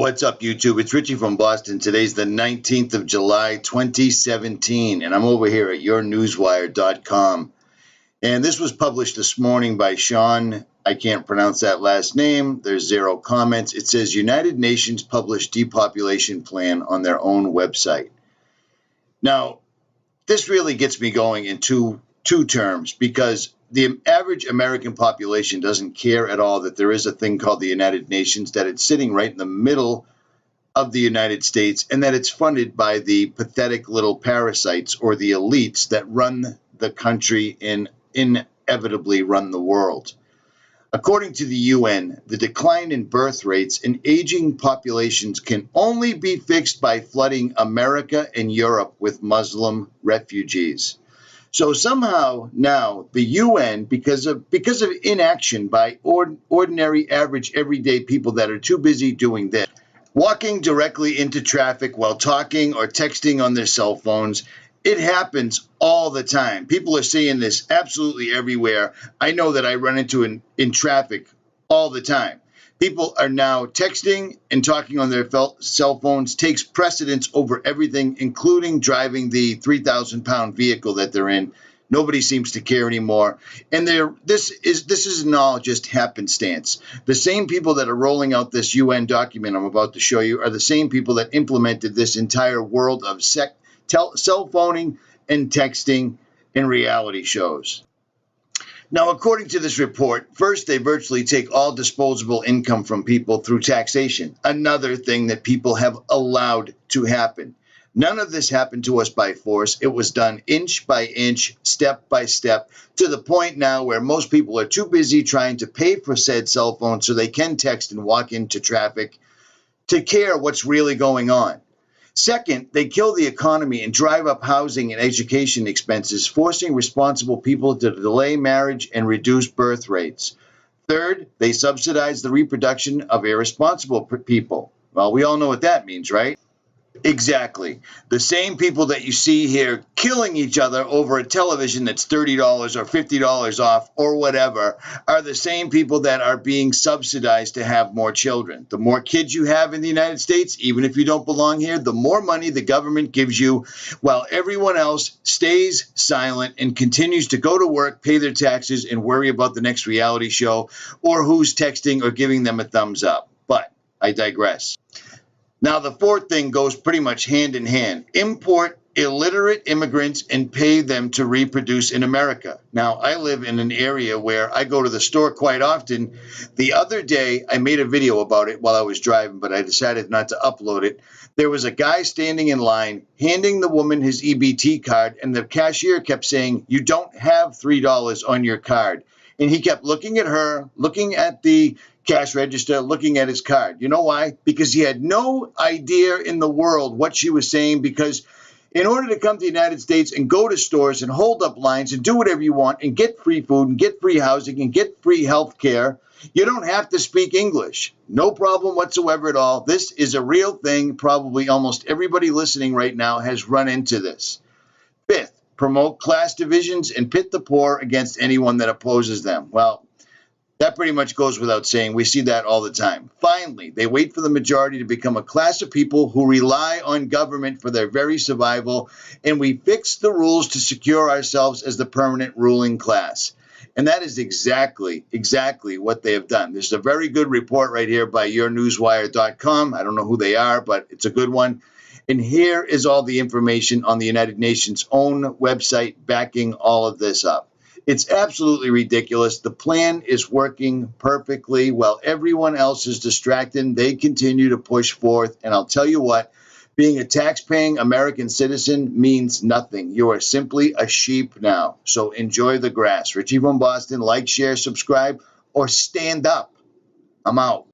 What's up, YouTube? It's Richie from Boston. Today's the 19th of July, 2017, and I'm over here at yournewswire.com. And this was published this morning by Sean. I can't pronounce that last name. There's 0 comments. It says United Nations published depopulation plan on their own website. Now, this really gets me going in two terms, because the average American population doesn't care at all that there is a thing called the United Nations, that it's sitting right in the middle of the United States, and that it's funded by the pathetic little parasites or the elites that run the country and inevitably run the world. According to the UN, the decline in birth rates and aging populations can only be fixed by flooding America and Europe with Muslim refugees. So somehow now the UN, because of inaction by ordinary, average, everyday people that are too busy doing this, walking directly into traffic while talking or texting on their cell phones, it happens all the time. People are seeing this absolutely everywhere. I know that I run into in traffic all the time. People are now texting and talking on their cell phones, takes precedence over everything, including driving the 3,000-pound vehicle that they're in. Nobody seems to care anymore. And this isn't all just happenstance. The same people that are rolling out this UN document I'm about to show you are the same people that implemented this entire world of cell phoning and texting and reality shows. Now, according to this report, first, they virtually take all disposable income from people through taxation, another thing that people have allowed to happen. None of this happened to us by force. It was done inch by inch, step by step, to the point now where most people are too busy trying to pay for said cell phone so they can text and walk into traffic to care what's really going on. Second, they kill the economy and drive up housing and education expenses, forcing responsible people to delay marriage and reduce birth rates. Third, they subsidize the reproduction of irresponsible people. Well, we all know what that means, right? Exactly. The same people that you see here killing each other over a television that's $30 or $50 off or whatever are the same people that are being subsidized to have more children. The more kids you have in the United States, even if you don't belong here, the more money the government gives you, while everyone else stays silent and continues to go to work, pay their taxes, and worry about the next reality show or who's texting or giving them a thumbs up. But I digress. Now, the fourth thing goes pretty much hand in hand. Import illiterate immigrants and pay them to reproduce in America. Now, I live in an area where I go to the store quite often. The other day, I made a video about it while I was driving, but I decided not to upload it. There was a guy standing in line, handing the woman his EBT card, and the cashier kept saying, "You don't have $3 on your card." And he kept looking at her, looking at the cash register, looking at his card. You know why? Because he had no idea in the world what she was saying, because in order to come to the United States and go to stores and hold up lines and do whatever you want and get free food and get free housing and get free health care, you don't have to speak English. No problem whatsoever at all. This is a real thing. Probably almost everybody listening right now has run into this. Fifth, promote class divisions and pit the poor against anyone that opposes them. Well, that pretty much goes without saying. We see that all the time. Finally, they wait for the majority to become a class of people who rely on government for their very survival, and we fix the rules to secure ourselves as the permanent ruling class. And that is exactly what they have done. There's a very good report right here by yournewswire.com. I don't know who they are, but it's a good one. And here is all the information on the United Nations' own website backing all of this up. It's absolutely ridiculous. The plan is working perfectly. While everyone else is distracted, they continue to push forth. And I'll tell you what, being a tax-paying American citizen means nothing. You are simply a sheep now. So enjoy the grass. Richie from Boston. Like, share, subscribe, or stand up. I'm out.